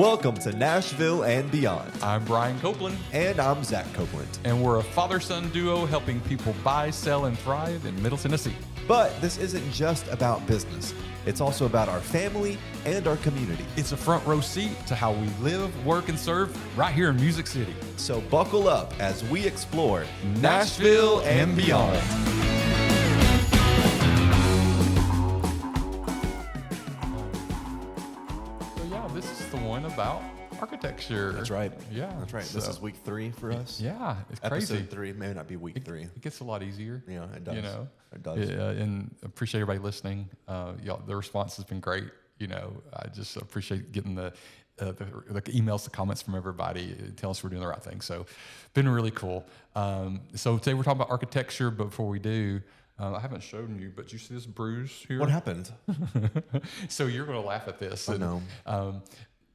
Welcome to Nashville and Beyond. I'm Brian Copeland. And I'm Zach Copeland. And we're a father-son duo helping people buy, sell, and thrive in Middle Tennessee. But this isn't just about business. It's also about our family and our community. It's a front row seat to how we live, work, and serve right here in Music City. So buckle up as we explore Nashville and Beyond. This is the one about architecture. That's right. Yeah. That's right. This is week 3 for us. Yeah, it's crazy. Episode 3 may not be week 3. It gets a lot easier. Yeah, it does. You know, it does. And appreciate everybody listening. Y'all, the response has been great. You know, I just appreciate getting the emails, the comments from everybody, tell us we're doing the right thing. So, been really cool. So today we're talking about architecture, but before we do, I haven't shown you, but you see this bruise here? What happened? So you're going to laugh at this. I know.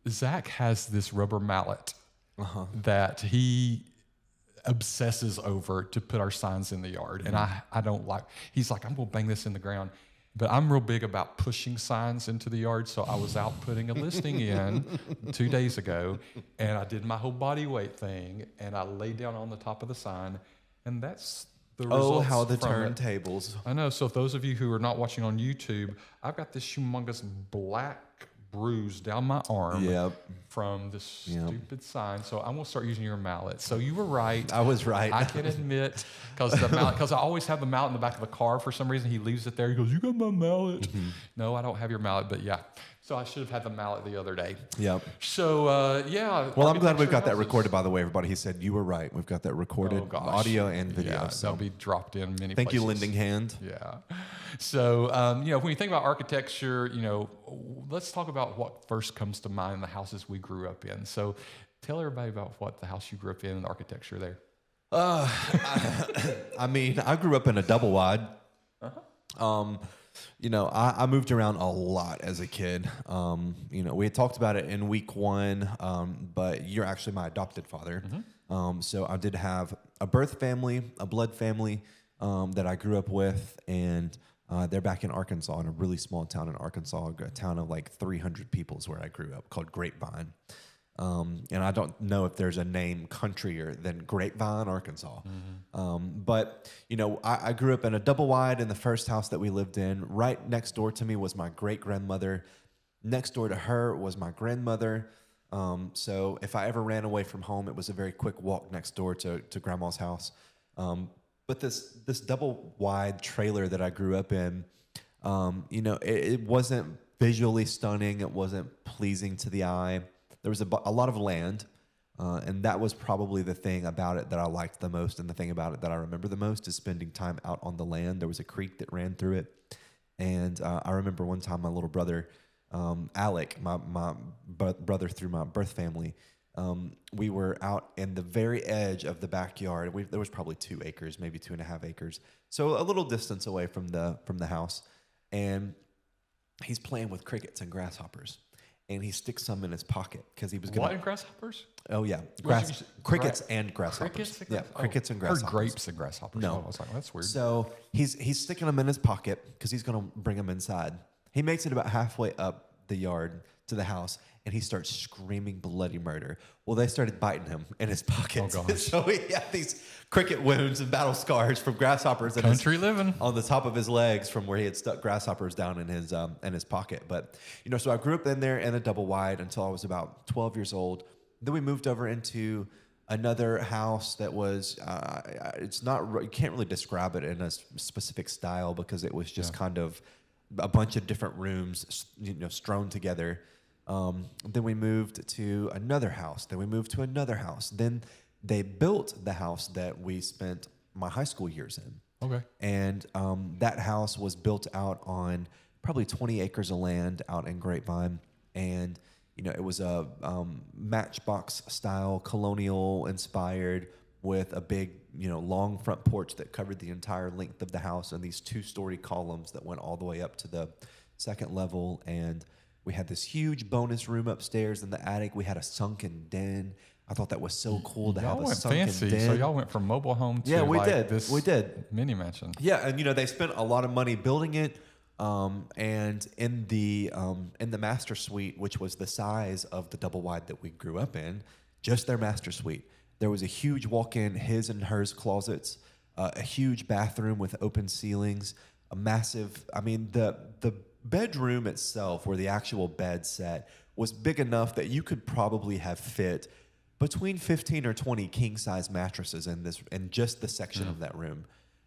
Zach has this rubber mallet that he obsesses over to put our signs in the yard. And I don't like, he's like, I'm going to bang this in the ground. But I'm real big about pushing signs into the yard. So I was out putting a listing in 2 days ago, and I did my whole body weight thing, and I laid down on the top of the sign, and that's the results. Oh, how the from turntables. I know. So those of you who are not watching on YouTube, I've got this humongous black bruise down my arm from this stupid sign. So I'm going to start using your mallet. So you were right. I was right. I can admit, because I always have the mallet in the back of the car for some reason. He leaves it there. He goes, "You got my mallet." Mm-hmm. No, I don't have your mallet, but yeah. So I should have had the mallet the other day. Yep. So, yeah. Well, I'm glad we've got that recorded, by the way, everybody. He said you were right. We've got that recorded, audio and video. Yeah, so that'll be dropped in many places. Thank you, Lending Hand. Yeah. So, when you think about architecture, let's talk about what first comes to mind in the houses we grew up in. So tell everybody about what the house you grew up in and the architecture there. I grew up in a double wide. I moved around a lot as a kid. We had talked about it in week 1, but you're actually my adopted father. Mm-hmm. So I did have a birth family, a blood family that I grew up with, and they're back in Arkansas, in a really small town in Arkansas, a town of like 300 people is where I grew up, called Grapevine. And I don't know if there's a name countryer than Grapevine, Arkansas. Mm-hmm. But I grew up in a double wide in the first house that we lived in. Right next door to me was my great-grandmother. Next door to her was my grandmother. So if I ever ran away from home, it was a very quick walk next door to Grandma's house. But this double wide trailer that I grew up in, it wasn't visually stunning. It wasn't pleasing to the eye. There was a lot of land, and that was probably the thing about it that I liked the most, and the thing about it that I remember the most is spending time out on the land. There was a creek that ran through it, and I remember one time my little brother, Alec, my brother through my birth family, we were out in the very edge of the backyard. There was probably 2 acres, maybe 2.5 acres, so a little distance away from the house, and he's playing with crickets and grasshoppers. And he sticks some in his pocket because he was going to... What, in grasshoppers? Oh, yeah. Crickets and grasshoppers. Crickets and grasshoppers. I heard grapes and grasshoppers. No. I was like, that's weird. So he's sticking them in his pocket because he's going to bring them inside. He makes it about halfway up the yard to the house, and he starts screaming bloody murder. Well, they started biting him in his pockets. Oh, gosh. So he had these cricket wounds and battle scars from grasshoppers. Country living. On the top of his legs from where he had stuck grasshoppers down in his pocket. But, so I grew up in there in a double wide until I was about 12 years old. Then we moved over into another house that was, you can't really describe it in a specific style because it was just kind of a bunch of different rooms, strewn together. Then we moved to another house. Then we moved to another house. Then they built the house that we spent my high school years in. Okay. And that house was built out on probably 20 acres of land out in Grapevine. And, it was a matchbox style, colonial inspired, with a big, long front porch that covered the entire length of the house, and these 2-story columns that went all the way up to the second level. And we had this huge bonus room upstairs in the attic. We had a sunken den. I thought that was so cool to have a sunken fancy. den. So y'all went from mobile home to we did. This mini mansion. Yeah, and they spent a lot of money building it. And in the master suite, which was the size of the double wide that we grew up in, just their master suite, there was a huge walk-in his and hers closets, a huge bathroom with open ceilings, a massive. I mean, the bedroom itself, where the actual bed sat, was big enough that you could probably have fit between 15 or 20 king-size mattresses in just the section of that room.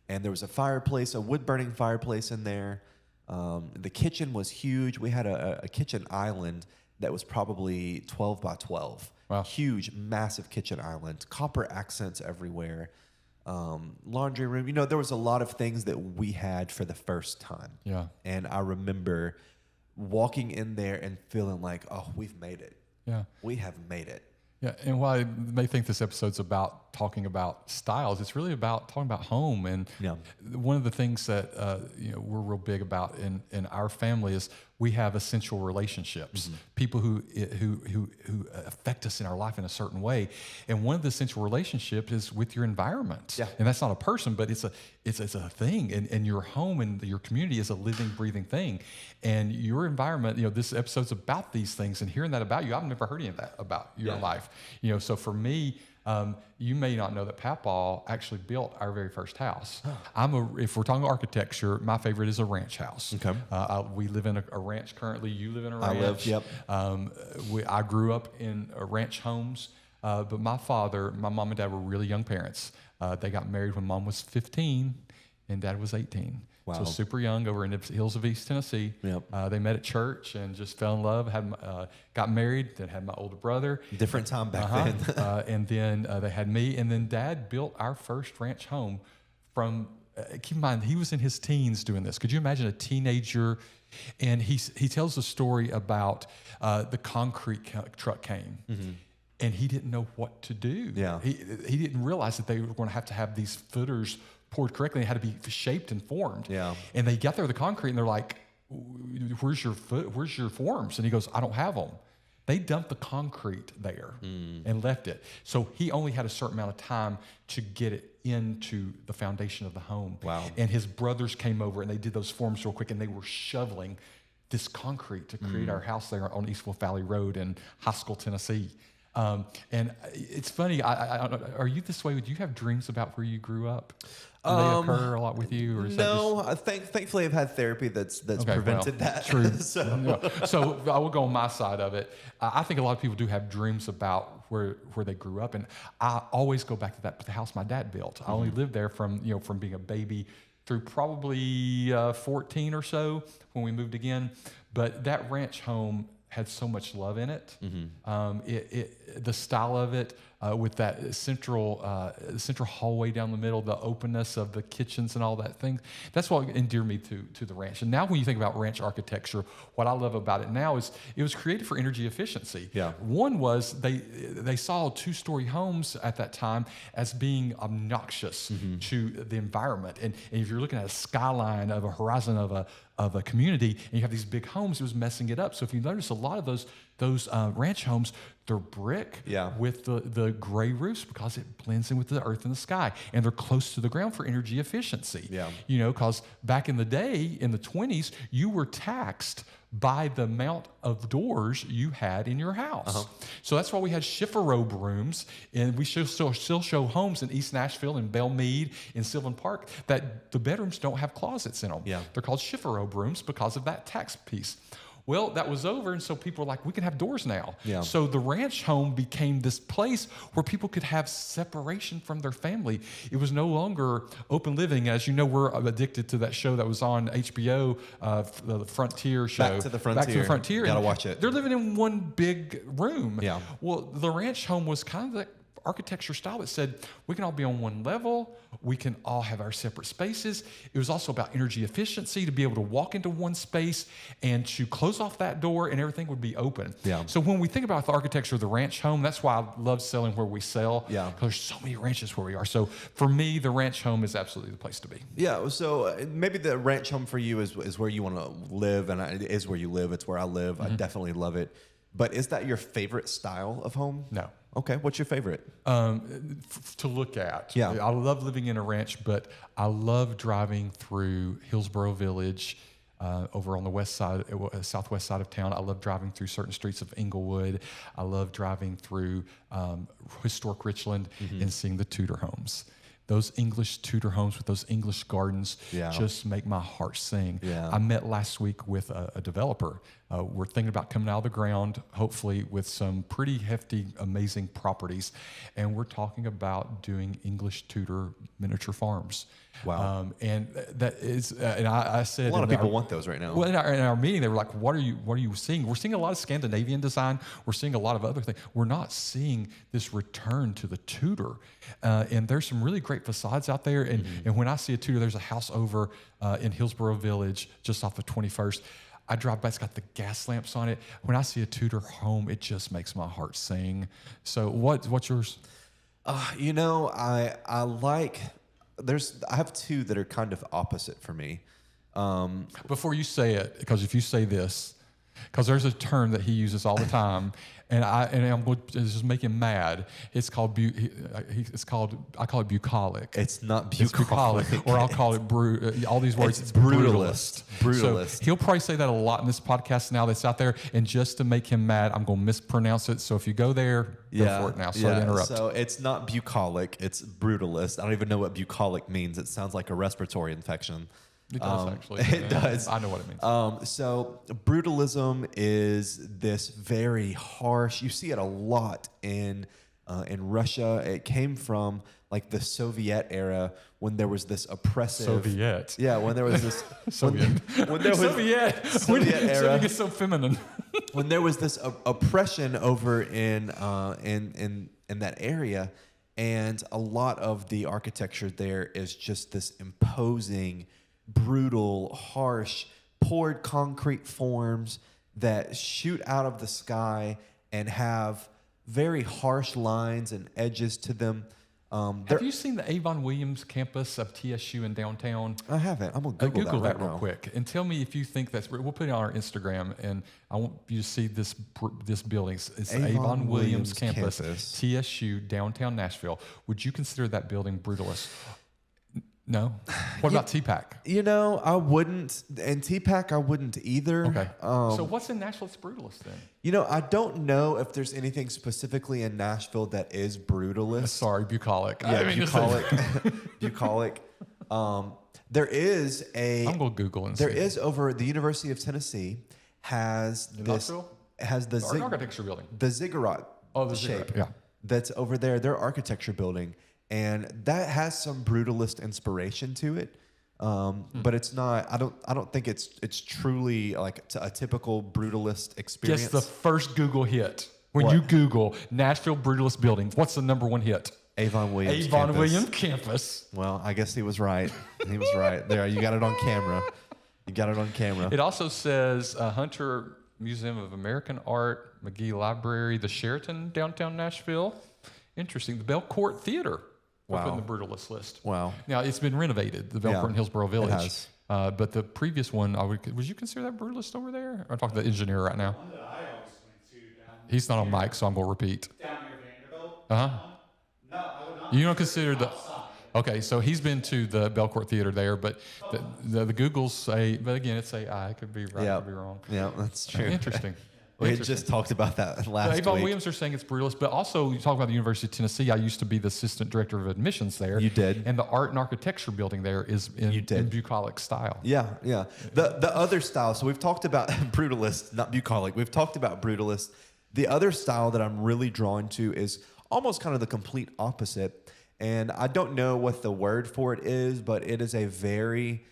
And there was a fireplace, a wood-burning fireplace in there. The kitchen was huge. We had a kitchen island that was probably 12 by 12. Wow. Huge, massive kitchen island. Copper accents everywhere. Laundry room. You know, there was a lot of things that we had for the first time. Yeah. And I remember walking in there and feeling like, oh, we've made it. Yeah. We have made it. Yeah, and while I may think this episode's about talking about styles, it's really about talking about home. And one of the things that we're real big about in our family is we have essential relationships, people who affect us in our life in a certain way. And one of the essential relationships is with your environment. Yeah. And that's not a person, but it's a thing. And your home and your community is a living, breathing thing. And your environment, this episode's about these things, and hearing that about you, I've never heard any of that about your life. So for me, you may not know that Papaw actually built our very first house. If we're talking architecture, my favorite is a ranch house. Okay. We live in a ranch currently. You live in a ranch. I grew up in ranch homes, but my mom and dad were really young parents. They got married when mom was 15 and dad was 18. Wow. So super young, over in the hills of East Tennessee. Yep. They met at church and just fell in love, got married, then had my older brother. Different time back then. And then they had me, and then dad built our first ranch home from, keep in mind, he was in his teens doing this. Could you imagine a teenager? And he tells a story about the concrete truck came. Mm-hmm. And he didn't know what to do. Yeah. He didn't realize that they were going to have these footers poured correctly and had to be shaped and formed. Yeah. And they got there with the concrete and they're like, where's your forms? And he goes, I don't have them. They dumped the concrete there and left it. So he only had a certain amount of time to get it into the foundation of the home. Wow. And his brothers came over and they did those forms real quick, and they were shoveling this concrete to create our house there on East Wolf Valley Road in Haskell, Tennessee. And it's funny. Are you this way? Do you have dreams about where you grew up? Do they occur a lot with you? Or is no, thankfully I've had therapy that's prevented that. True. So I will go on my side of it. I think a lot of people do have dreams about where they grew up, and I always go back to the house my dad built. I only lived there from being a baby through probably 14 or so when we moved again. But that ranch home had so much love in it. The style of it, with that central hallway down the middle, the openness of the kitchens and all that thing. That's what endeared me to the ranch. And now when you think about ranch architecture, what I love about it now is it was created for energy efficiency. Yeah. One was they saw two-story homes at that time as being obnoxious to the environment. And if you're looking at a skyline of a horizon of a community and you have these big homes, it was messing it up. So if you notice, a lot of those ranch homes, they're brick with the gray roofs because it blends in with the earth and the sky, and they're close to the ground for energy efficiency. Yeah. Because back in the day, in the 20s, you were taxed by the amount of doors you had in your house. So that's why we had chifforobe rooms, and we still show homes in East Nashville and Belle Meade in Sylvan Park that the bedrooms don't have closets in them. Yeah. They're called chifforobe rooms because of that tax piece. Well, that was over, and so people were like, we can have doors now. Yeah. So the ranch home became this place where people could have separation from their family. It was no longer open living. As you know, we're addicted to that show that was on HBO, the Frontier show. Back to the Frontier. Gotta watch it. They're living in one big room. Yeah. Well, the ranch home was kind of the architecture style that said we can all be on one level, we can all have our separate spaces. It was also about energy efficiency, to be able to walk into one space and to close off that door and everything would be open. Yeah. So when we think about the architecture of the ranch home, that's why I love selling where we sell. Yeah. Because there's so many ranches where we are. So for me, the ranch home is absolutely the place to be. Yeah. So maybe the ranch home for you is where you want to live, and it is where you live. It's where I live. I definitely love it. But is that your favorite style of home? No. Okay, what's your favorite? To look at. Yeah. I love living in a ranch, but I love driving through Hillsboro Village over on the west side, southwest side of town. I love driving through certain streets of Inglewood. I love driving through historic Richland and seeing the Tudor homes. Those English Tudor homes with those English gardens just make my heart sing. Yeah. I met last week with a developer. We're thinking about coming out of the ground, hopefully with some pretty hefty, amazing properties. And we're talking about doing English Tudor miniature farms. Wow. And that is, and I said, A lot of people want those right now. well, in our meeting, they were like, what are you seeing? We're seeing a lot of Scandinavian design. We're seeing a lot of other things. We're not seeing this return to the Tudor. And there's some really great facades out there. And when I see a Tudor, there's a house over in Hillsborough Village, just off of 21st. I drive by, it's got the gas lamps on it. When I see a Tudor home, it just makes my heart sing. So what's yours? You know, I have two that are kind of opposite for me. Before you say it, because if you say this, because there's a term that he uses all the time, and I'm going to just make him mad. It's called I call it bucolic. It's not It's bucolic. or I'll call it all these words. It's brutalist. Brutalist. So he'll probably say that a lot in this podcast now that's out there. And just to make him mad, I'm going to mispronounce it. So if you go there, go for it now. Sorry to interrupt. So it's not bucolic. It's brutalist. I don't even know what bucolic means. It sounds like a respiratory infection. It does actually. It does. I know what it means. So brutalism is this very harsh. You see it a lot in Russia. It came from like the Soviet era when there was this oppressive Soviet. Yeah, when there was this Soviet. When there was Soviet era. Soviet gets so feminine. When there was this oppression over in that area, and a lot of the architecture there is just this imposing, brutal, harsh, poured concrete forms that shoot out of the sky and have very harsh lines and edges to them. Have you seen the Avon Williams campus of TSU in downtown? I haven't. I'm going to Google that right real now. quick and tell me if you think that's. We'll put it on our Instagram, and I want you to see this building. It's Avon Williams campus, TSU, downtown Nashville. Would you consider that building brutalist? No. What about T-Pack? You know, I wouldn't, and T-Pack I wouldn't either. Okay. So what's in Nashville that's brutalist then? You know, I don't know if there's anything specifically in Nashville that is brutalist. Sorry, bucolic. Yeah, bucolic. Bucolic. There is a. I'm going to Google and There see. is over the University of Tennessee has In this Knoxville? has the Art architecture building. the ziggurat Oh, the shape. ziggurat, yeah. That's over there. Their architecture building, and that has some brutalist inspiration to it. But it's not. I don't think it's truly like a typical brutalist experience. Guess the first Google hit. When What? you Google Nashville brutalist building, what's the number one hit? Avon Williams. Avon campus. Williams campus. Well, I guess he was right. He was right. There, you got it on camera. You got it on camera. It also says Hunter Museum of American Art, McGee Library, the Sheraton downtown Nashville. Interesting. The Belcourt Theater. Wow. Up in the brutalist list. Wow. Now it's been renovated. The Belcourt Yeah, in Hillsborough Village. has. But the previous one, would you consider that brutalist over there? I'm talking to the engineer right now. One that I always went to down He's not on mic, so I'm going to repeat. down near Vanderbilt. Uh-huh. No, I would not. You don't consider the... Okay, so he's been to the Belcourt Theater there, but the Googles say, but again, it's AI. It could be right, Yeah. could be wrong. Yeah, that's true. Interesting. We had Interesting. just talked about that last Avon week. Williams are saying it's brutalist, but also you talk about the University of Tennessee. I used to be the assistant director of admissions there. You did. And the art and architecture building there is in bucolic style. Yeah, yeah. The other style, so we've talked about brutalist, not bucolic. We've talked about brutalist. The other style that I'm really drawn to is almost kind of the complete opposite. And I don't know what the word for it is, but it is a very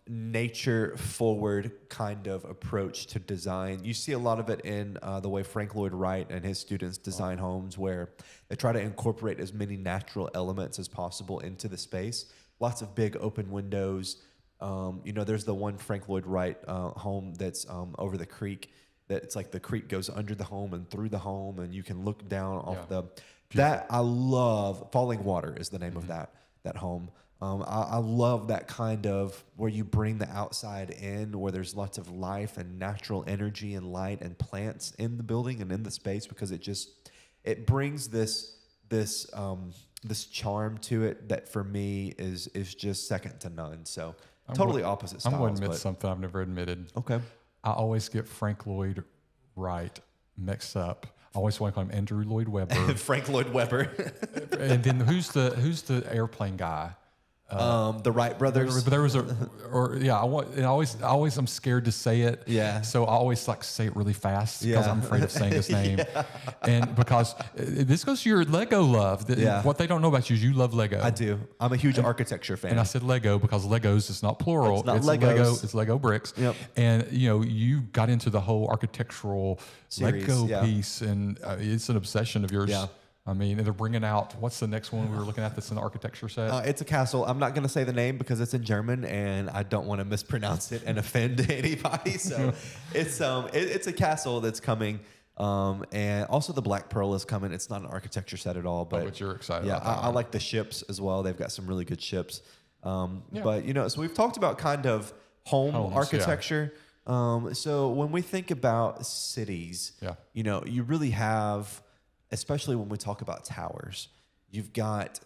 nature-forward kind of approach to design. You see a lot of it in the way Frank Lloyd Wright and his students design homes, where they try to incorporate as many natural elements as possible into the space. Lots of big open windows. There's the one Frank Lloyd Wright home that's over the creek. That it's like the creek goes under the home and through the home, and you can look down off the. That I love. Falling Water is the name of that home. I love that kind of where you bring the outside in, where there's lots of life and natural energy and light and plants in the building and in the space, because it brings this charm to it that for me is just second to none. So totally opposite styles. I'm going to admit but- something I've never admitted. Okay. I always get Frank Lloyd Wright mixed up. I always want to call him Andrew Lloyd Webber. Frank Lloyd Webber. And then who's the airplane guy? The Wright brothers. There was I'm scared to say it. Yeah. So I always like to say it really fast because Yeah. I'm afraid of saying his name. And because this goes to your Lego love. Yeah. What they don't know about you is you love Lego. I do. I'm a huge architecture fan. And I said Lego because Legos is not plural. It's not Lego. Legos. It's Lego bricks. Yep. And you got into the whole architectural Series, Lego yeah. piece, and it's an obsession of yours. Yeah. I mean, and they're bringing out, what's the next one we were looking at that's in the architecture set? It's a castle. I'm not going to say the name because it's in German and I don't want to mispronounce it and offend anybody. So it's a castle that's coming. And also the Black Pearl is coming. It's not an architecture set at all, but you're excited yeah, about that I one. like the ships as well. They've got some really good ships. Yeah. But so we've talked about kind of home Homes, yeah. architecture. So when we think about cities, Yeah. You really have, especially when we talk about towers, you've got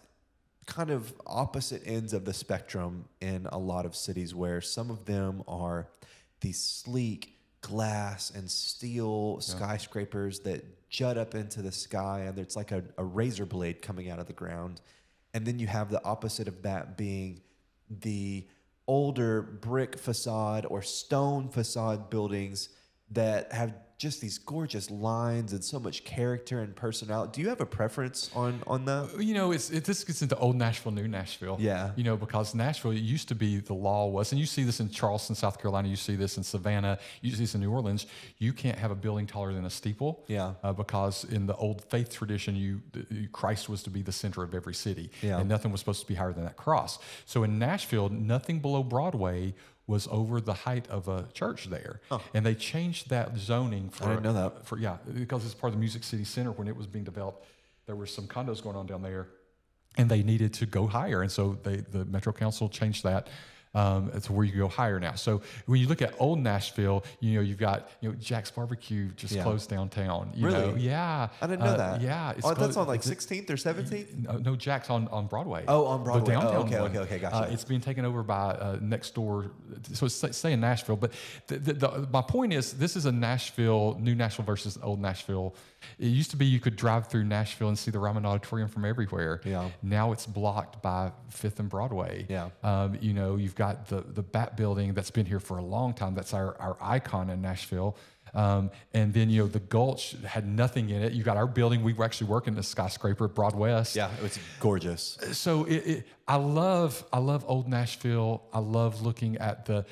kind of opposite ends of the spectrum in a lot of cities where some of them are these sleek glass and steel skyscrapers that jut up into the sky, and it's like a razor blade coming out of the ground. And then you have the opposite of that being the older brick facade or stone facade buildings that have just these gorgeous lines and so much character and personality. Do you have a preference on that? This gets into old Nashville, new Nashville. Yeah. Because Nashville, it used to be the law was, and you see this in Charleston, South Carolina, you see this in Savannah, you see this in New Orleans, you can't have a building taller than a steeple. Yeah. Because in the old faith tradition, Christ was to be the center of every city. Yeah. And nothing was supposed to be higher than that cross. So in Nashville, nothing below Broadway was over the height of a church there. And they changed that zoning for... I didn't know that. Because it's part of the Music City Center when it was being developed. There were some condos going on down there, and they needed to go higher. And so the Metro Council changed that to where you go higher now. So when you look at old Nashville, you've got Jack's Barbecue just closed downtown. Really? Yeah. I didn't know that. Yeah. That's on like 16th or 17th? No, Jack's on Broadway. Oh, on Broadway. The downtown okay, one. gotcha. It's being taken over by next door. So it's say in Nashville, but my point is, this is a Nashville, new Nashville versus old Nashville. It used to be you could drive through Nashville and see the Ryman Auditorium from everywhere. Yeah. Now it's blocked by 5th and Broadway. Yeah. You've got the Bat Building that's been here for a long time. That's our icon in Nashville. And then, the Gulch had nothing in it. You got our building. We were actually working the skyscraper at Broad West. Yeah, it's gorgeous. So I love old Nashville. I love looking at the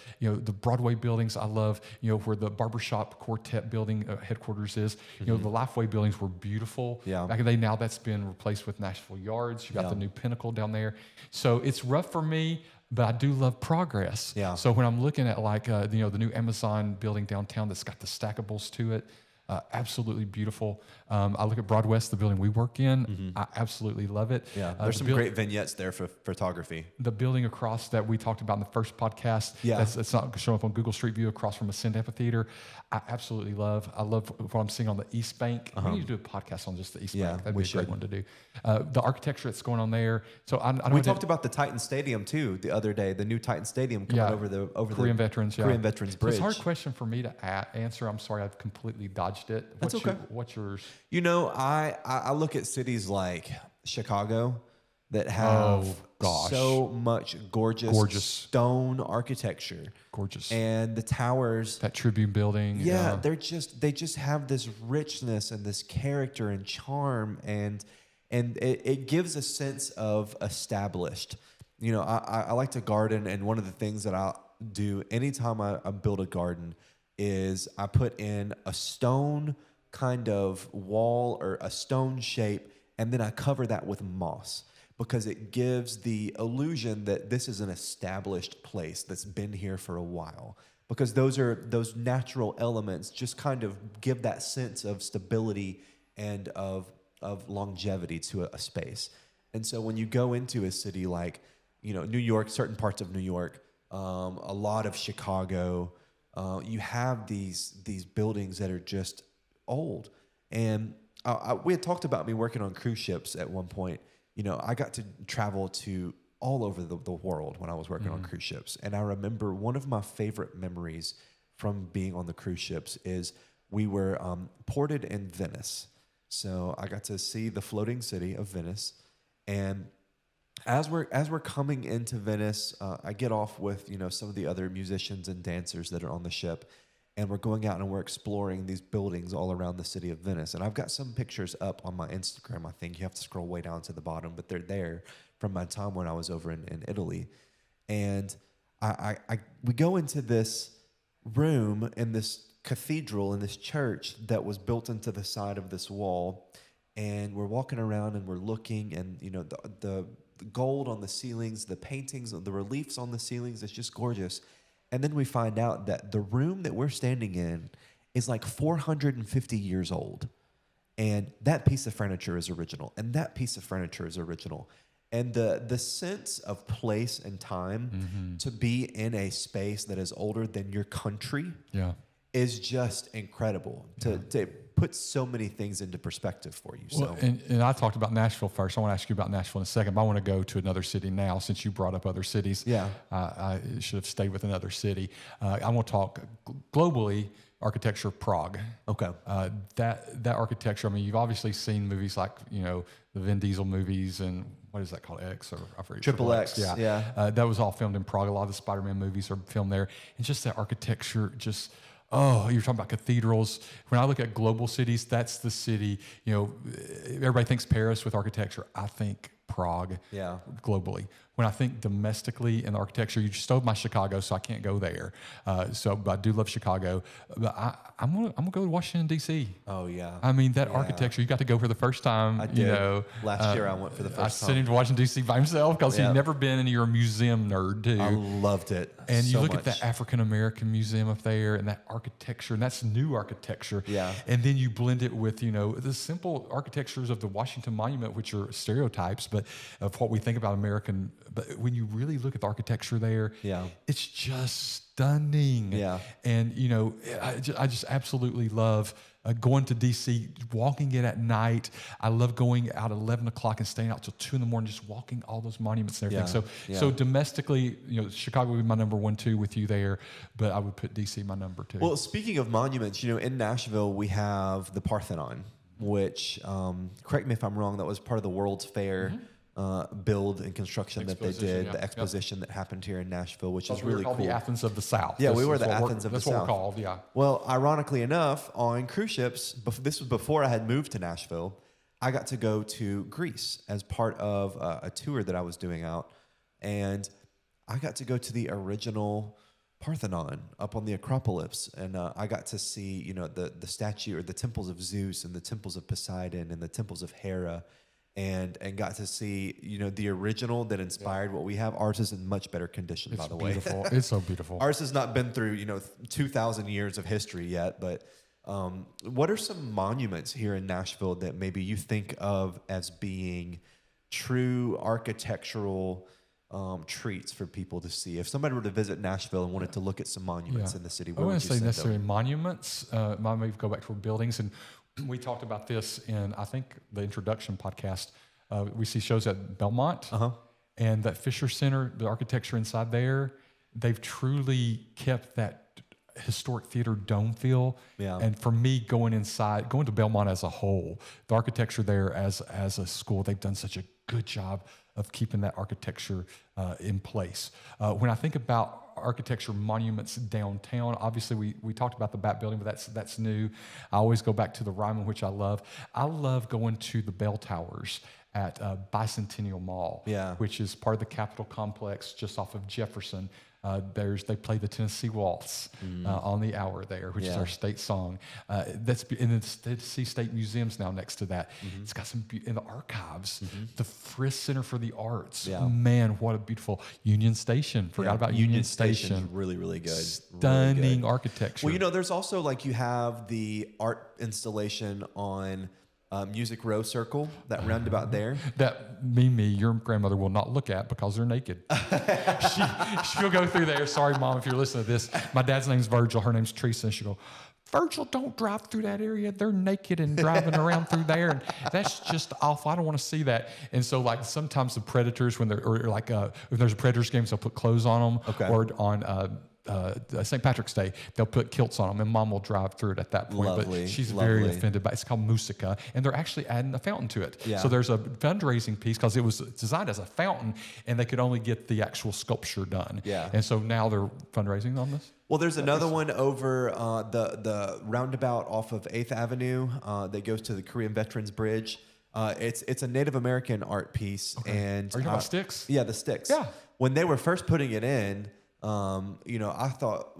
Broadway buildings. I love where the barbershop quartet building headquarters is. The Lifeway buildings were beautiful. Yeah. Back in the day. Now that's been replaced with Nashville Yards. You got Yeah. the new Pinnacle down there. So it's rough for me, but I do love progress. Yeah. So when I'm looking at the new Amazon building downtown that's got the stackables to it, absolutely beautiful. I look at Broad West, the building we work in. I absolutely love it. Yeah, there's some great vignettes there for photography. The building across that we talked about in the first podcast, that's not showing up on Google Street View across from Ascend Amphitheater, I absolutely love. I love what I'm seeing on the East Bank. We need to do a podcast on just the East Bank. That'd be a great one to do. The architecture that's going on there. So we talked about the Titan Stadium too the other day. The new Titan Stadium coming over the Korean Veterans, Korean Veterans Bridge. It's a hard question for me to answer. I'm sorry, I've completely dodged it. That's okay. What's yours? I look at cities like Chicago that have so much gorgeous stone architecture. Gorgeous. And the towers. That Tribune building. Yeah, they just have this richness and this character and charm, and it gives a sense of established. I like to garden, and one of the things that I do anytime I build a garden is I put in a stone kind of wall or a stone shape, and then I cover that with moss, because it gives the illusion that this is an established place that's been here for a while, because those natural elements just kind of give that sense of stability and of longevity to a space. And so when you go into a city like New York, certain parts of New York, a lot of Chicago, you have these buildings that are just old. And we had talked about me working on cruise ships at one point. I got to travel to all over the world when I was working on cruise ships. And I remember one of my favorite memories from being on the cruise ships is we were ported in Venice. So I got to see the floating city of Venice. And as we're coming into Venice, I get off with, some of the other musicians and dancers that are on the ship. And we're going out and we're exploring these buildings all around the city of Venice. And I've got some pictures up on my Instagram. I think you have to scroll way down to the bottom, but they're there from my time when I was over in Italy. And we go into this room in this cathedral, in this church that was built into the side of this wall. And we're walking around and we're looking, and the gold on the ceilings, the paintings, the reliefs on the ceilings, it's just gorgeous. And then we find out that the room that we're standing in is like 450 years old. And that piece of furniture is original. And that piece of furniture is original. And the sense of place and time to be in a space that is older than your country is just incredible. To put so many things into perspective for you. Well, and I talked about Nashville first. I want to ask you about Nashville in a second, but I want to go to another city now since you brought up other cities. Yeah. I should have stayed with another city. I want to talk globally, architecture of Prague. Okay. That architecture, I mean, you've obviously seen movies like, the Vin Diesel movies and what is that called? X or I forget. Triple X. Yeah. That was all filmed in Prague. A lot of the Spider-Man movies are filmed there. And just that architecture, you're talking about cathedrals. When I look at global cities, that's the city, everybody thinks Paris with architecture. I think Prague globally. When I think domestically in architecture, you stole my Chicago, so I can't go there. But I do love Chicago. But I'm gonna go to Washington, D.C. Oh, yeah. I mean, that architecture, you got to go for the first time. I did. Last year I went for the first time. I sent him to Washington, D.C. by himself because he'd never been, and you're a museum nerd, too. I loved it And you so look much. at the African-American museum up there and that architecture, and that's new architecture. Yeah. And then you blend it with, the simple architectures of the Washington Monument, which are stereotypes, but of what we think about American. But when you really look at the architecture there, it's just stunning. Yeah. And, I just absolutely love going to D.C., walking it at night. I love going out at 11 o'clock and staying out till 2 in the morning, just walking all those monuments and everything. So domestically, Chicago would be my number 1, 2 with you there, but I would put D.C. my number 2. Well, speaking of monuments, in Nashville, we have the Parthenon, which, correct me if I'm wrong, that was part of the World's Fair build and construction that they did, the exposition that happened here in Nashville, which is really cool. The Athens of the South. Yeah, we were the Athens of the South. That's what we're called, yeah. Well, ironically enough, on cruise ships, this was before I had moved to Nashville, I got to go to Greece as part of a tour that I was doing out, and I got to go to the original Parthenon up on the Acropolis, and I got to see, the statue or the temples of Zeus and the temples of Poseidon and the temples of Hera, and got to see, the original that inspired what we have. Ours is in much better condition, by the way. It's beautiful. It's so beautiful. Ours has not been through, 2,000 years of history yet, but what are some monuments here in Nashville that maybe you think of as being true architectural treats for people to see? If somebody were to visit Nashville and wanted to look at some monuments in the city, where would you send them? I wouldn't say necessarily monuments. Maybe go back to buildings. And we talked about this in, I think, the introduction podcast. We see shows at Belmont and that Fisher Center, the architecture inside there, they've truly kept that historic theater dome feel. Yeah. And for me, going to Belmont as a whole, the architecture there as a school, they've done such a good job of keeping that architecture in place. When I think about architecture monuments downtown, obviously we talked about the Bat Building, but that's new. I always go back to the Ryman, which I love. I love going to the bell towers at Bicentennial Mall, which is part of the Capitol complex just off of Jefferson. They play the Tennessee Waltz on the hour there, which is our state song. That's in the Tennessee State Museum's now next to that. It's got some in the archives, the Friss Center for the Arts. Man, what a beautiful Union Station. Forgot about Union Station. Really, really good. Stunning really good. Architecture. Well, there's also you have the art installation on Music Row Circle, that roundabout there. That your grandmother will not look at because they're naked. She'll go through there. Sorry, Mom, if you're listening to this. My dad's name's Virgil. Her name's Teresa. And she'll go, Virgil, don't drive through that area. They're naked and driving around through there. And that's just awful. I don't want to see that. And so, like, sometimes the Predators, when they're, or like, if there's a Predators game, they'll put clothes on them. Okay. Or on St. Patrick's Day, they'll put kilts on them, and Mom will drive through it at that point. Lovely, but she's lovely. very offended by it. It's called Musica, and they're actually adding a fountain to it. Yeah. So there's a fundraising piece because it was designed as a fountain, and they could only get the actual sculpture done. Yeah. And so now they're fundraising on this. Well, there's another one over the roundabout off of 8th Avenue that goes to the Korean Veterans Bridge. It's a Native American art piece. Okay. And Are you talking about sticks? Yeah, the sticks. Yeah. When they were first putting it in, I thought,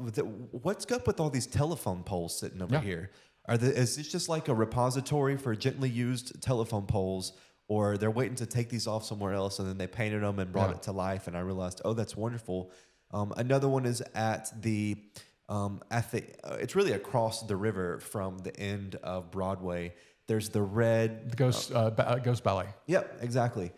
what's up with all these telephone poles sitting over here? Is this just like a repository for gently used telephone poles, or they're waiting to take these off somewhere else, and then they painted them and brought it to life? And I realized, oh, that's wonderful. Another one is at the it's really across the river from the end of Broadway. There's the red Ghost Ballet. Yep, exactly.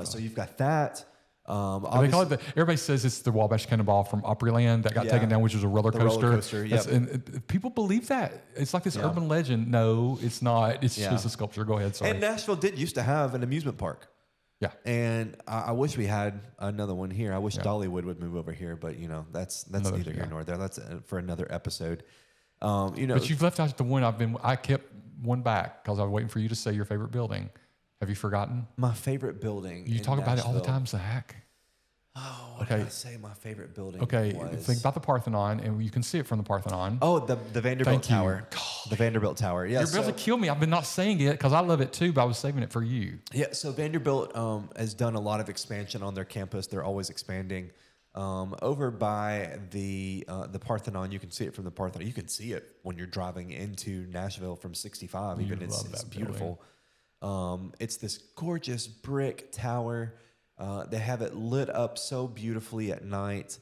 So you've got that. They call it everybody says it's the Wabash Cannonball from Opryland that got taken down, which was a roller coaster. The roller coaster, yep. And people believe that. It's like this urban legend. No, it's not. It's just a sculpture. Go ahead, sorry. And Nashville did used to have an amusement park. Yeah. And I wish we had another one here. I wish Dollywood would move over here, but that's neither here nor there. That's for another episode. But you've left out the one I kept one back because I was waiting for you to say your favorite building. Have you forgotten? My favorite building. You talk about it all the time, Zach. Oh, what did I say my favorite building was? Think about the Parthenon, and you can see it from the Parthenon. Oh, the Vanderbilt Tower. The Vanderbilt Tower. Yeah, you're about to kill me. I've been not saying it because I love it too, but I was saving it for you. Yeah, so Vanderbilt has done a lot of expansion on their campus. They're always expanding. Over by the Parthenon, you can see it from the Parthenon. You can see it when you're driving into Nashville from 65. It's beautiful. It's this gorgeous brick tower. They have it lit up so beautifully at night.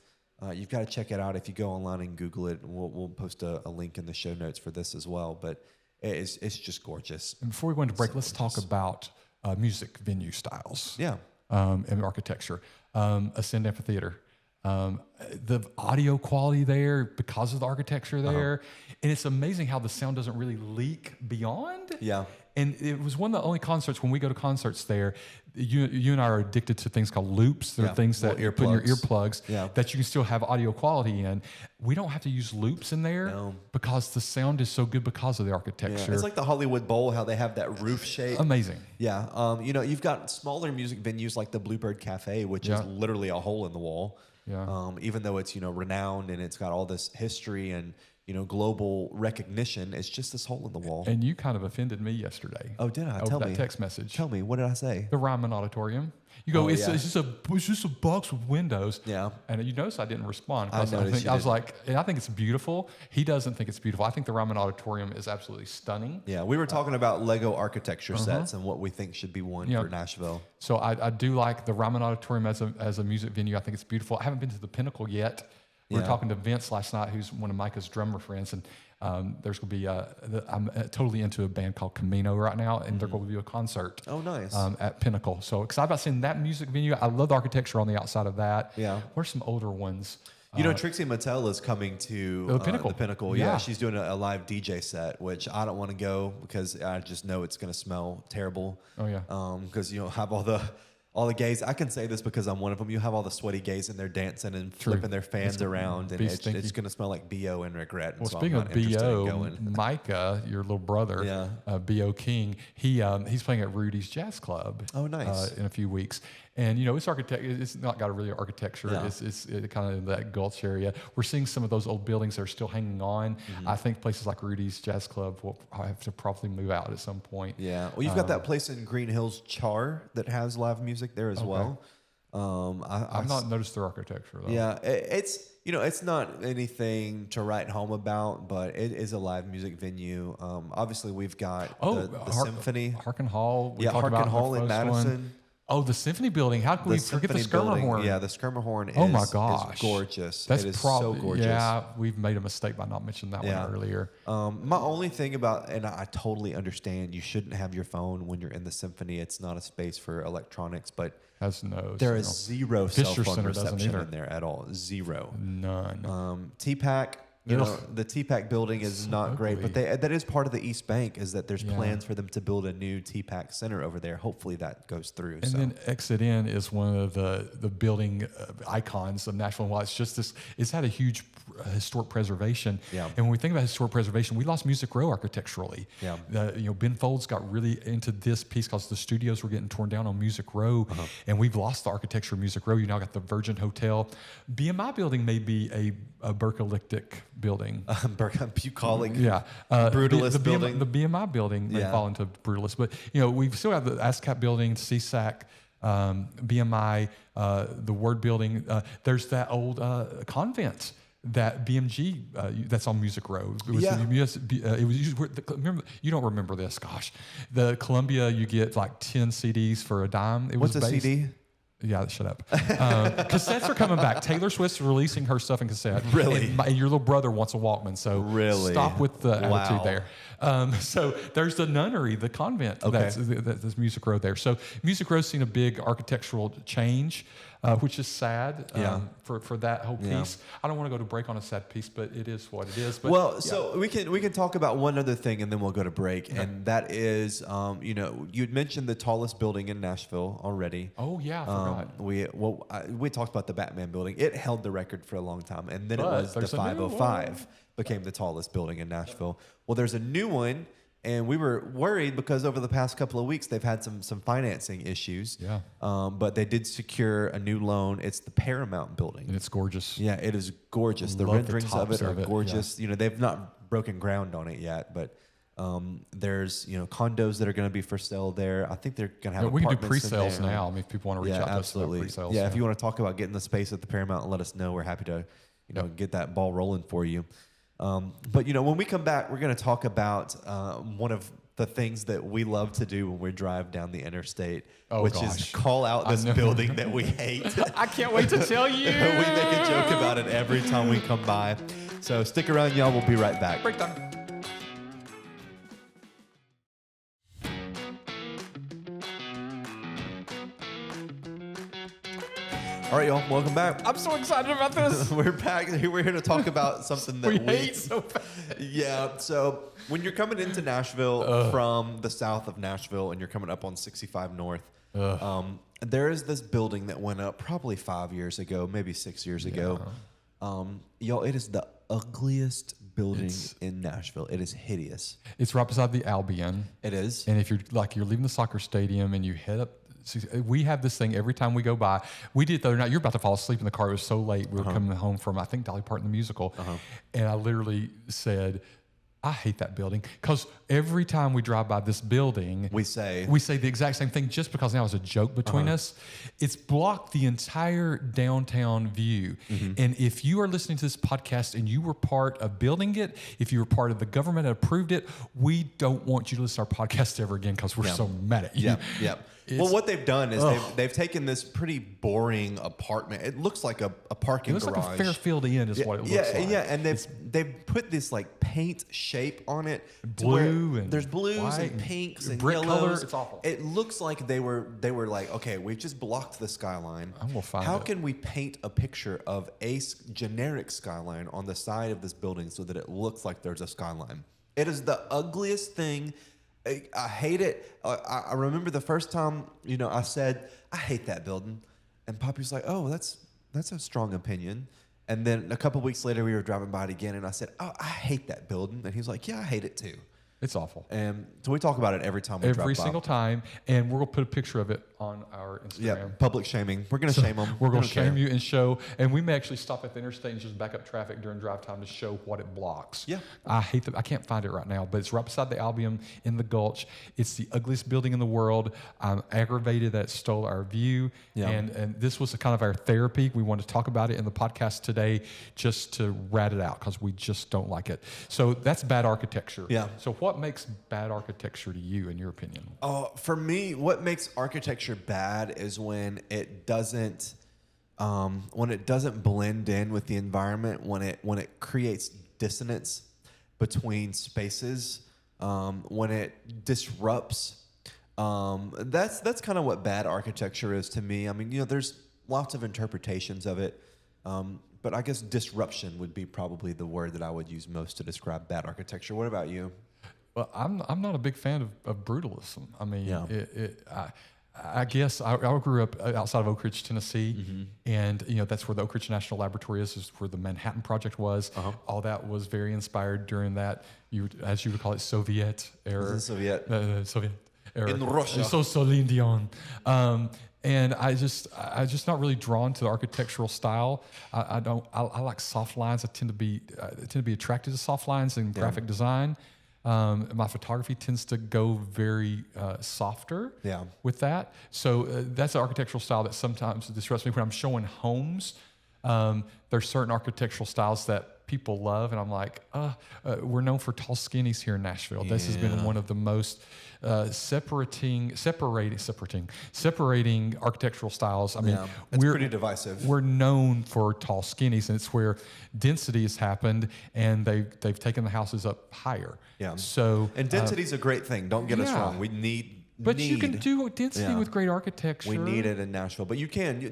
You've got to check it out if you go online and Google it. We'll post a link in the show notes for this as well. But it's just gorgeous. And before we go into break, let's talk about music venue styles. Yeah. And architecture. Ascend Amphitheater. The audio quality there because of the architecture there. And it's amazing how the sound doesn't really leak beyond. Yeah. And it was one of the only concerts, when we go to concerts there, you and I are addicted to things called loops. There are things that you put in your earplugs that you can still have audio quality in. We don't have to use loops in there because the sound is so good because of the architecture. Yeah. It's like the Hollywood Bowl, how they have that roof shape. Amazing. Yeah. You've got smaller music venues like the Bluebird Cafe, which is literally a hole in the wall. Yeah. Even though it's, renowned and it's got all this history and, global recognition, it's just this hole in the wall. And you kind of offended me yesterday. Oh, did I? Tell me. Text message. Tell me, what did I say? The Ryman Auditorium. You go, it's just a box with windows. Yeah. And you notice I didn't respond. I was like, I think it's beautiful. He doesn't think it's beautiful. I think the Ryman Auditorium is absolutely stunning. Yeah, we were talking about Lego architecture sets and what we think should be one for Nashville. So I do like the Ryman Auditorium as a music venue. I think it's beautiful. I haven't been to the Pinnacle yet. We were talking to Vince last night, who's one of Micah's drummer friends, and there's going to be I'm totally into a band called Camino right now, and they're going to do a concert. Oh, nice. At Pinnacle. So excited about seeing that music venue. I love the architecture on the outside of that. Yeah. Where's some older ones? Trixie Mattel is coming to the Pinnacle. The Pinnacle. Yeah, she's doing a live DJ set, which I don't want to go because I just know it's going to smell terrible. Oh yeah. Because have all the gays. I can say this because I'm one of them. You have all the sweaty gays in there dancing and flipping their fans around, and it's going to smell like BO and regret. And well, so speaking of BO, Micah, your little brother, BO King, he's playing at Rudy's Jazz Club. Oh, nice. In a few weeks. And it's it's not got a really architecture. Yeah. It's kind of that Gulch area. We're seeing some of those old buildings that are still hanging on. I think places like Rudy's Jazz Club will have to probably move out at some point. Yeah. Well, you've got that place in Green Hills, Char, that has live music there as well. I've not noticed their architecture though. Yeah, it's it's not anything to write home about, but it is a live music venue. Obviously, we've got the Symphony, Harkin Hall. Harkin Hall in Madison. Oh, the Symphony Building. How can we forget the Skirmerhorn? Yeah, the Skirmerhorn oh my gosh. Is gorgeous. That's so gorgeous. Yeah, we've made a mistake by not mentioning that one earlier. My only thing about, and I totally understand, you shouldn't have your phone when you're in the Symphony. It's not a space for electronics, but there is zero cell phone reception in there at all. Zero. None. TPAC, You know, Ugh. the TPAC building is So not great, but ugly. that is part of the East Bank. Is that there's Yeah. plans for them to build a new TPAC center over there. Hopefully that goes through. And then Exit In is one of the building icons of Nashville. And while it's just this, it's had a huge historic preservation. Yeah. And when we think about historic preservation, we lost Music Row architecturally. Yeah. Ben Folds got really into this piece because the studios were getting torn down on Music Row, and we've lost the architecture of Music Row. You now got the Virgin Hotel. BMI building may be a Berkelictic building. Bucolic, Yeah, brutalist the building. The BMI building may Yeah. fall into brutalist, but we've still got the ASCAP building, CSAC, BMI, the Word building. There's that old convent that BMG that's on Music Row. It was Yeah. it was used, remember, you don't remember this? Gosh, the Columbia, you get like 10 CDs for a dime. What's a CD? Yeah, shut up. Cassettes are coming back. Taylor Swift's releasing her stuff in cassette. Really? And your little brother wants a Walkman, so Really? stop with the Wow. attitude there. So there's the nunnery, the convent. Okay. That's Music Row there. So Music Row's seen a big architectural change, which is sad for that whole piece. Yeah. I don't want to go to break on a sad piece, but it is what it is. But Well, so we can talk about one other thing, and then we'll go to break, and that is, you'd mentioned the tallest building in Nashville already. Oh yeah, I forgot. We talked about the Batman building. It held the record for a long time, and then it But was the there's a new 505 became the tallest building in Nashville. Well, there's a new one, and we were worried because over the past couple of weeks they've had some financing issues. Yeah. But they did secure a new loan. It's the Paramount building. And it's gorgeous. Yeah, it is gorgeous. The Love the renderings of tops it are of it, gorgeous. They've not broken ground on it yet, but there's condos that are going to be for sale there. I think they're going to have. We can do apartments in pre-sales there. now. I mean, if people want to reach out to us about pre-sales. Yeah, if you want to talk about getting the space at the Paramount, let us know. We're happy to get that ball rolling for you. But when we come back, we're going to talk about one of the things that we love to do when we drive down the interstate, which is call out this building that we hate. I can't wait to tell you. We make a joke about it every time we come by. So stick around, y'all. We'll be right back. Breakdown. All right, y'all. Welcome back. I'm so excited about this. We're back. We're here to talk about something that we hate so bad. Yeah. So when you're coming into Nashville from the south of Nashville and you're coming up on 65 North, there is this building that went up probably 5 years ago, maybe 6 years ago. Y'all, it is the ugliest building in Nashville. It is hideous. It's right beside the Albion. It is. And if you're leaving the soccer stadium and you head up, we have this thing every time we go by. We did the other night. You're about to fall asleep in the car. It was so late. We were coming home from, I think, Dolly Parton the musical. And I literally said, I hate that building, because every time we drive by this building, we say the exact same thing, just because now it's a joke between us. It's blocked the entire downtown view. And if you are listening to this podcast and you were part of building it, if you were part of the government that approved it, we don't want you to listen to our podcast ever again, because we're so mad at you. Well, what they've done is they've taken this pretty boring apartment. It looks like a parking garage. It looks like a Fairfield Inn is what it looks like. Yeah, and they've put this like paint shape on it. Blue and there's blues white and pinks and brick yellows. color. It's awful. It looks like they were like, okay, we've just blocked the skyline. I'm gonna find How it. can we paint a picture of a generic skyline on the side of this building so that it looks like there's a skyline? It is the ugliest thing. I hate it. I remember the first time, I said, I hate that building. And Poppy's like, oh, that's a strong opinion. And then a couple weeks later, we were driving by it again, and I said, oh, I hate that building. And he was like, yeah, I hate it too. It's awful. And so we talk about it every time we drive by. Every single time. And we're going to put a picture of it on our Instagram. Yeah, public shaming. We're going to shame them. We're going to shame you and show. And we may actually stop at the interstate and just back up traffic during drive time to show what it blocks. Yeah. I hate that. I can't find it right now, but it's right beside the Albion in the Gulch. It's the ugliest building in the world. I'm aggravated that it stole our view. Yeah. And this was a kind of our therapy. We want to talk about it in the podcast today just to rat it out, because we just don't like it. So that's bad architecture. Yeah. So what makes bad architecture to you, in your opinion? For me, what makes architecture bad is when it doesn't blend in with the environment, when it creates dissonance between spaces, when it disrupts. That's kind of what bad architecture is to me. I mean, there's lots of interpretations of it. But I guess disruption would be probably the word that I would use most to describe bad architecture. What about you? Well, I'm not a big fan of brutalism. I mean, Yeah. I guess I grew up outside of Oak Ridge, Tennessee, and that's where the Oak Ridge National Laboratory is where the Manhattan Project was. All that was very inspired during that, as you would call it, Soviet era. Soviet. Soviet era. In Russia. So Celine Dion. And I just not really drawn to the architectural style. I like soft lines. I tend to be attracted to soft lines in graphic design. My photography tends to go very softer with that. So that's an architectural style that sometimes disrupts me when I'm showing homes. There's certain architectural styles that people love, and I'm like, we're known for tall skinnies here in Nashville. This has been one of the most separating architectural styles. I mean, it's pretty divisive. We're known for tall skinnies, and it's where density has happened, and they've taken the houses up higher. Yeah. So and density is a great thing. Don't get us wrong. We need. But you can do density with great architecture. We need it in Nashville, but you can.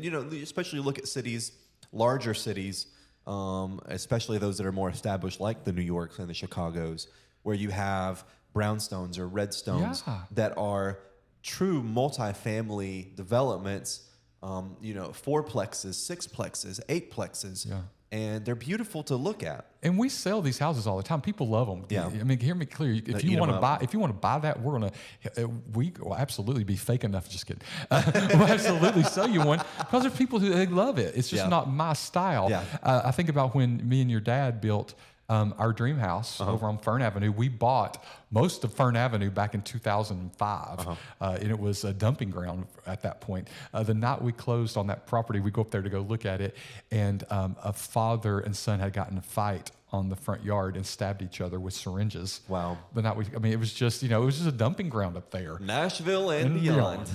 Especially look at cities, larger cities, especially those that are more established, like the New Yorks and the Chicagos, where you have brownstones or redstones that are true multifamily developments. 4-plexes, 6-plexes, 8-plexes. Yeah. And they're beautiful to look at. And we sell these houses all the time. People love them. Yeah. I mean, hear me clear. If you want to buy that, we will absolutely be fake enough. Just kidding. We'll absolutely sell you one because there's people who they love it. It's just not my style. Yeah. I think about when me and your dad built our dream house over on Fern Avenue. We bought most of Fern Avenue back in 2005, and it was a dumping ground at that point. The night we closed on that property, we go up there to go look at it, and a father and son had gotten in a fight on the front yard and stabbed each other with syringes. Wow. The night it was just, it was just a dumping ground up there. Nashville and beyond.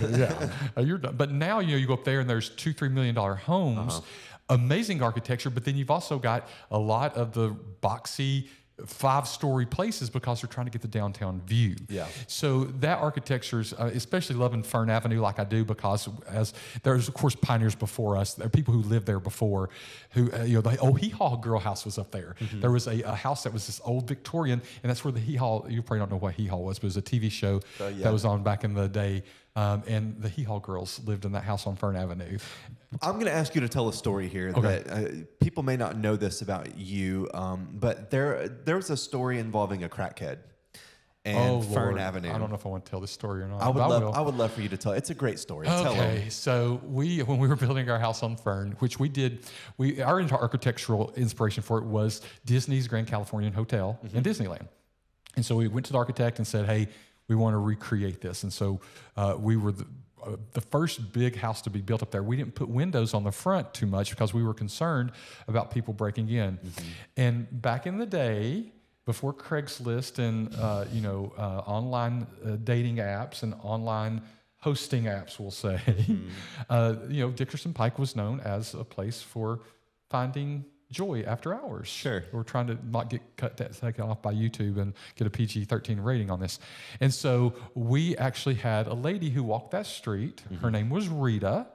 You're done. But now, you go up there and there's $2-3 million homes. Amazing architecture, but then you've also got a lot of the boxy 5-story places because they're trying to get the downtown view. Yeah. So that architecture's, especially loving Fern Avenue like I do, because as there's of course pioneers before us. There are people who lived there before, who the old Hee Haw Girl house was up there. There was a house that was this old Victorian, and that's where the Hee Haw. You probably don't know what Hee Haw was, but it was a TV show that was on back in the day. And the Hee Haw girls lived in that house on Fern Avenue. I'm going to ask you to tell a story here that people may not know this about you, but there's a story involving a crackhead and Fern Avenue. I don't know if I want to tell this story or not. I would love for you to tell. It's a great story. Okay, so when we were building our house on Fern, which we did, our architectural inspiration for it was Disney's Grand Californian Hotel in Disneyland. And so we went to the architect and said, hey, we want to recreate this. And so we were the first big house to be built up there. We didn't put windows on the front too much because we were concerned about people breaking in. And back in the day, before Craigslist and online dating apps and online hosting apps, we'll say, Dickerson Pike was known as a place for finding joy after hours. Sure. We're trying to not get taken off by YouTube and get a PG-13 rating on this. And so we actually had a lady who walked that street. Her name was Rita,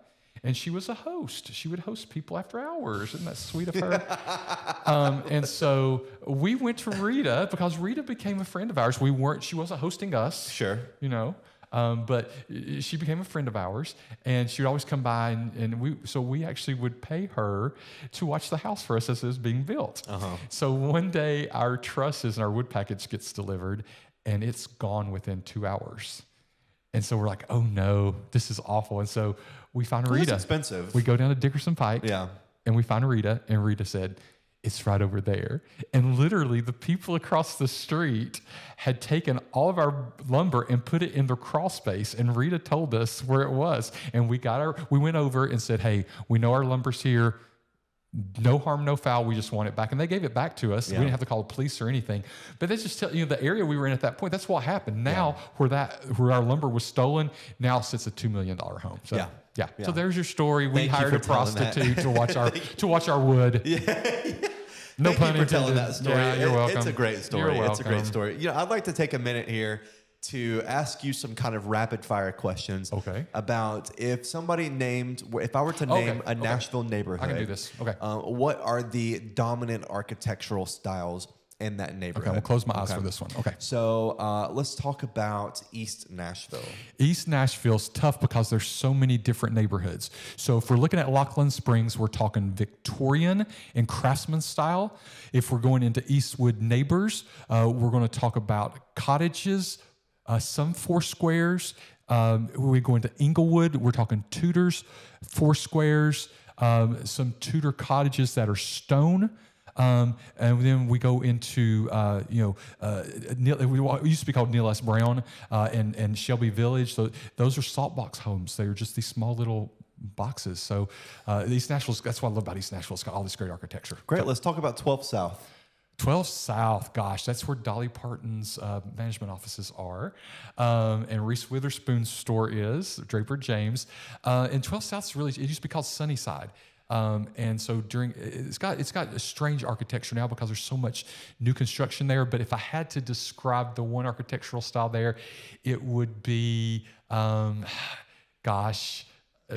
and she was a host. She would host people after hours. Isn't that sweet of her? And so we went to Rita because Rita became a friend of ours. She wasn't hosting us. Sure. But she became a friend of ours, and she would always come by, and we actually would pay her to watch the house for us as it was being built. So one day our trusses and our wood package gets delivered, and it's gone within 2 hours. And so we're like, oh no, this is awful. And so we find Rita. That's expensive. We go down to Dickerson Pike, and we find Rita, and Rita said, it's right over there. And literally the people across the street had taken all of our lumber and put it in their crawl space. And Rita told us where it was. And we went over and said, hey, we know our lumber's here. No harm, no foul. We just want it back. And they gave it back to us. We didn't have to call the police or anything. But they just tell the area we were in at that point, that's what happened. Now where our lumber was stolen, now sits a $2 million home. So yeah. So there's your story. We hired a prostitute to watch our wood. Thank you for telling that story. Yeah, you're welcome. It's a great story. It's a great story. I'd like to take a minute here to ask you some kind of rapid fire questions. Okay. About if I were to name a Nashville neighborhood. I can do this. Okay. What are the dominant architectural styles in that neighborhood? Okay, we'll close my eyes for this one. Okay. So let's talk about East Nashville. East Nashville's tough because there's so many different neighborhoods. So if we're looking at Lachlan Springs, we're talking Victorian and Craftsman style. If we're going into Eastwood neighbors, we're going to talk about cottages, some four squares. We go into Inglewood, we're talking Tudors, four squares, some Tudor cottages that are stone. And then we go into, it used to be called Neil S. Brown and Shelby Village. So those are salt box homes. They're just these small little boxes. So East Nashville's, that's what I love about East Nashville. It's got all this great architecture. Great. Let's talk about 12 South. 12 South, gosh, that's where Dolly Parton's management offices are, and Reese Witherspoon's store is, Draper James. And 12 South's really, it used to be called Sunnyside. And so it's got a strange architecture now because there's so much new construction there. But if I had to describe the one architectural style there, it would be, a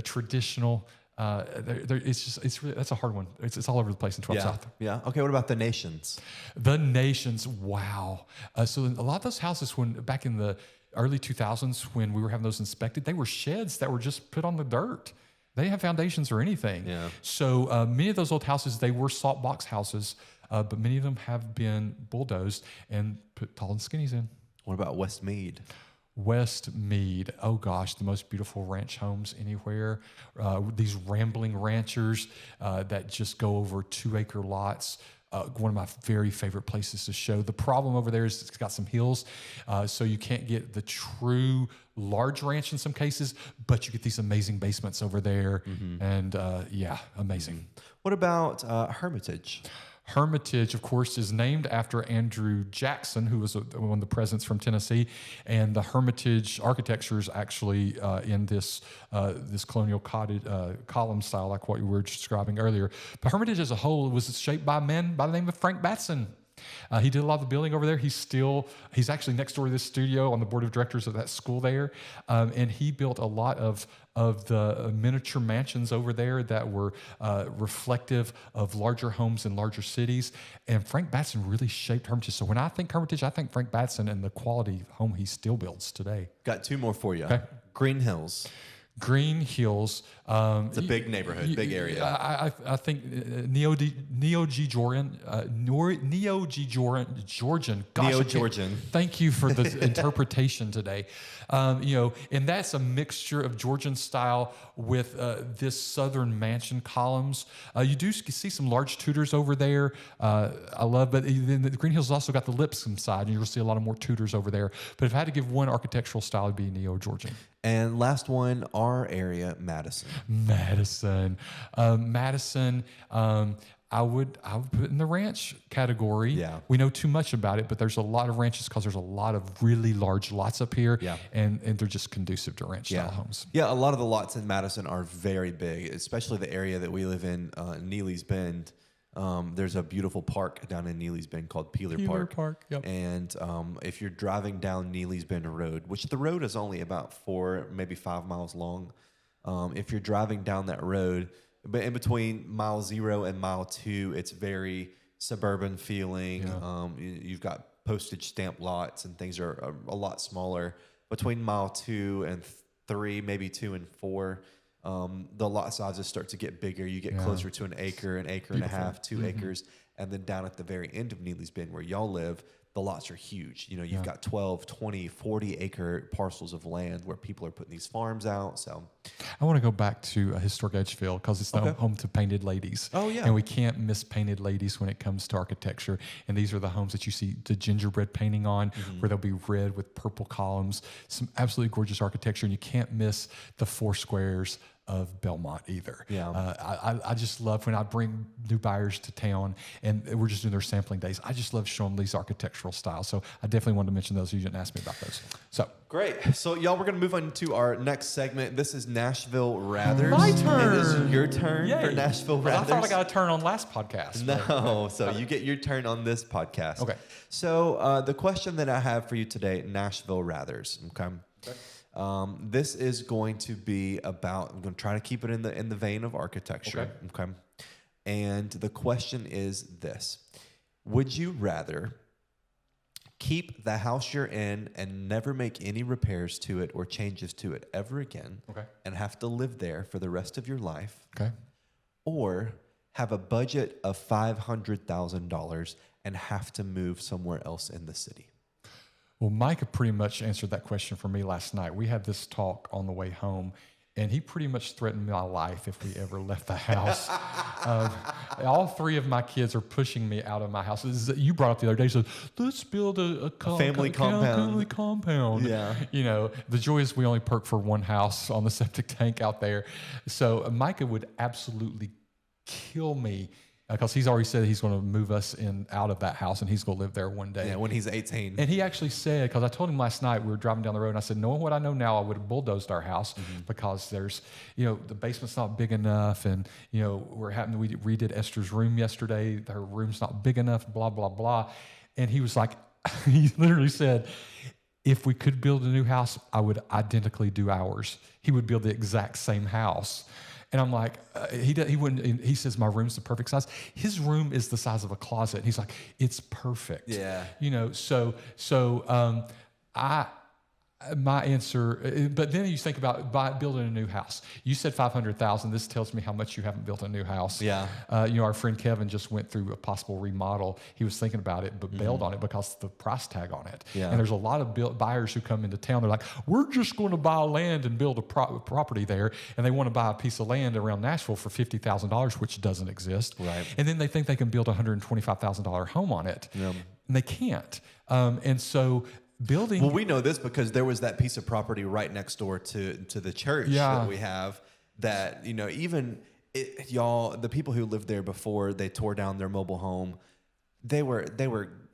traditional. It's really, that's a hard one. It's all over the place in 12 South. Yeah. Okay. What about the Nations? The Nations. Wow. So a lot of those houses, back in the early 2000s, when we were having those inspected, they were sheds that were just put on the dirt. They didn't have foundations or anything. Yeah. So many of those old houses, they were salt box houses, but many of them have been bulldozed and put tall and skinnies in. What about Westmead? Westmead, oh gosh, the most beautiful ranch homes anywhere. These rambling ranchers that just go over 2-acre lots. One of my very favorite places to show. The problem over there is it's got some hills, so you can't get the true large ranch in some cases, but you get these amazing basements over there, and amazing. What about Hermitage? Hermitage, of course, is named after Andrew Jackson, who was one of the presidents from Tennessee, and the Hermitage architecture is actually in this colonial cottage, column style, like what you were describing earlier. But Hermitage as a whole was shaped by a man by the name of Frank Batson. He did a lot of the building over there. He's actually next door to this studio on the board of directors of that school there, and he built a lot of the miniature mansions over there that were reflective of larger homes in larger cities. And Frank Batson really shaped Hermitage. So when I think Hermitage, I think Frank Batson and the quality home he still builds today. Got two more for you. Okay. Green Hills. Green Hills. It's a big neighborhood, big area. I think Neo-Georgian. Gosh, Neo-Georgian. Thank you for the interpretation today. And that's a mixture of Georgian style with this southern mansion columns. You do see some large Tudors over there. I love, but then the Green Hills has also got the Lipscomb side, and you'll see a lot of more Tudors over there. But if I had to give one architectural style, it'd be Neo-Georgian. And last one, our area, Madison. Madison. I would put in the ranch category. Yeah. We know too much about it, but there's a lot of ranches because there's a lot of really large lots up here. Yeah. And they're just conducive to ranch style homes. Yeah, a lot of the lots in Madison are very big, especially the area that we live in, Neely's Bend. There's a beautiful park down in Neely's Bend called Peeler Park. Yep. And if you're driving down Neely's Bend Road, which the road is only about 4, maybe 5 miles long, if you're driving down that road, but in between mile 0 and mile 2, it's very suburban feeling. Yeah. You've got postage stamp lots and things are a lot smaller. Between mile 2 and 3, maybe 2 and 4, the lot sizes start to get bigger. You get closer to an acre and a half, 2 acres. And then down at the very end of Neely's Bend where y'all live, the lots are huge. You've got 12, 20, 40 acre parcels of land where people are putting these farms out. So I want to go back to historic Edgefield because it's the home to Painted Ladies. Oh, yeah. And we can't miss Painted Ladies when it comes to architecture. And these are the homes that you see the gingerbread painting on, where they'll be red with purple columns. Some absolutely gorgeous architecture. And you can't miss the 4 squares of Belmont either. Yeah. I just love when I bring new buyers to town and we're just doing their sampling days. I just love showing these architectural styles. So I definitely wanted to mention those. You didn't ask me about those. So Great. So, y'all, we're going to move on to our next segment. This is Nashville Rathers. My turn. It is your turn Yay. for Nashville But Rathers. I thought I got a turn on last podcast. No, so you get your turn on this podcast. Okay. So the question that I have for you today, Nashville Rathers. Okay. This is going to be about. I'm going to try to keep it in the vein of architecture. Okay. And the question is this: would you rather keep the house you're in and never make any repairs to it or changes to it ever again, and have to live there for the rest of your life, or have a budget of $500,000 and have to move somewhere else in the city? Well, Micah pretty much answered that question for me last night. We had this talk on the way home, and he pretty much threatened my life if we ever left the house. All three of my kids are pushing me out of my house. You brought up the other day, so let's build a family compound. Family compound. Yeah. You know, the joy is we only perk for one house on the septic tank out there. So Micah would absolutely kill me because he's already said he's going to move us out of that house and he's going to live there one day. Yeah, when he's 18. And he actually said, because I told him last night, we were driving down the road, and I said, knowing what I know now, I would have bulldozed our house because there's, the basement's not big enough. And, we redid Esther's room yesterday. Her room's not big enough, blah, blah, blah. And he was like, he literally said, if we could build a new house, I would identically do ours. He would build the exact same house. And I'm like, he wouldn't. He says my room's the perfect size. His room is the size of a closet. And he's like, it's perfect. Yeah. My answer. But then you think about building a new house. You said $500,000. This tells me how much you haven't built a new house. Yeah. Our friend Kevin just went through a possible remodel. He was thinking about it, but bailed on it because of the price tag on it. Yeah. And there's a lot of buyers who come into town. They're like, we're just going to buy land and build a property there. And they want to buy a piece of land around Nashville for $50,000, which doesn't exist. Right. And then they think they can build a $125,000 home on it. Yeah. And they can't. And so building. Well, we know this because there was that piece of property right next door to the church that we have that, the people who lived there before they tore down their mobile home, they were.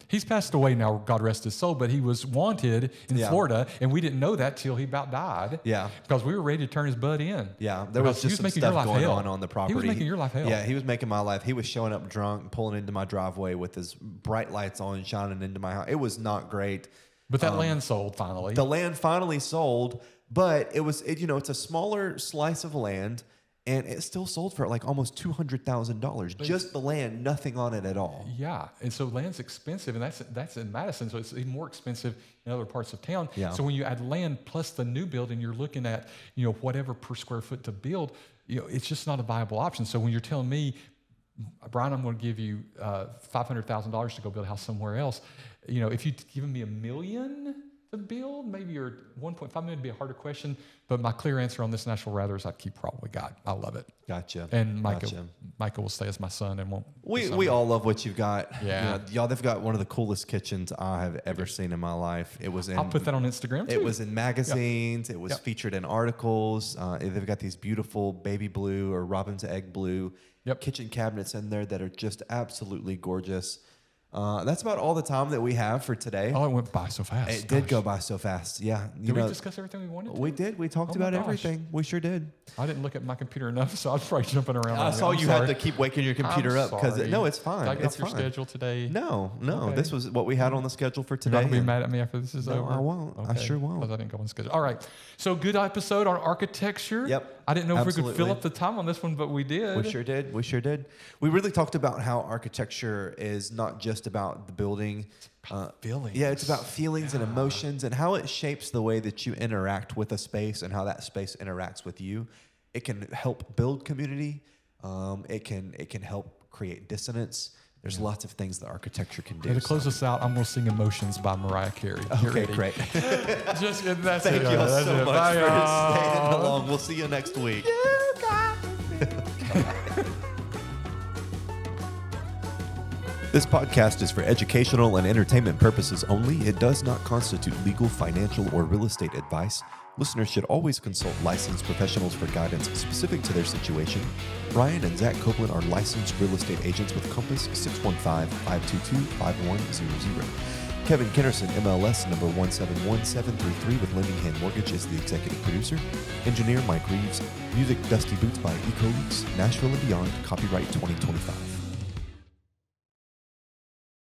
He's passed away now, God rest his soul, but he was wanted in Florida, and we didn't know that till he about died. Yeah. Because we were ready to turn his butt in. Yeah, there was just some stuff going on the property. He was making your life hell. Yeah, he was making my life. He was showing up drunk, pulling into my driveway with his bright lights on, shining into my house. It was not great. But that land sold finally. The land finally sold, but it's a smaller slice of land, and it still sold for like almost $200,000. Just the land, nothing on it at all. Yeah, and so land's expensive, and that's in Madison, so it's even more expensive in other parts of town. Yeah. So when you add land plus the new building, you're looking at whatever per square foot to build. It's just not a viable option. So when you're telling me, Brian, I'm going to give you $500,000 to go build a house somewhere else. If you'd given me $1 million to build, maybe your $1.5 million would be a harder question. But my clear answer on this Nashville Rather is I'd keep probably God. I love it. Gotcha. And Micah will stay as my son and won't. We all love what you've got. Yeah. Y'all, they've got one of the coolest kitchens I have ever seen in my life. I'll put that on Instagram too. It was in magazines. It was featured in articles. They've got these beautiful baby blue or robin's egg blue kitchen cabinets in there that are just absolutely gorgeous. That's about all the time that we have for today. Oh, it went by so fast. It did go by so fast. Yeah. Did we discuss everything we wanted to? We did. We talked about everything. We sure did. I didn't look at my computer enough, so I was probably jumping around. I saw you had to keep waking your computer up because it's fine. Did I get it's off your fine. schedule today? No. Okay. This was what we had on the schedule for today. You're not going to be mad at me after this is over? No, I won't. Okay. I sure won't. Because I didn't go on the schedule. All right. So good episode on architecture. Yep. I didn't know if we Absolutely. could fill up the time on this one, but we did. We sure did. We really talked about how architecture is not just about the building. Feelings. Yeah, it's about feelings and emotions and how it shapes the way that you interact with a space and how that space interacts with you. It can help build community. It can help create dissonance. There's lots of things that architecture can do. And to close us out, I'm going to sing Emotions by Mariah Carey. Okay, great. That's Thank it. you all That's so it. much Bye, for y'all. staying along. We'll see you next week. This podcast is for educational and entertainment purposes only. It does not constitute legal, financial, or real estate advice. Listeners should always consult licensed professionals for guidance specific to their situation. Brian and Zach Copeland are licensed real estate agents with Compass 615-522-5100. Kevin Kennerson, MLS number 171733 with Lending Hand Mortgage, is the executive producer. Engineer Mike Reeves. Music Dusty Boots by Eco Leaks. Nashville and Beyond, copyright 2025.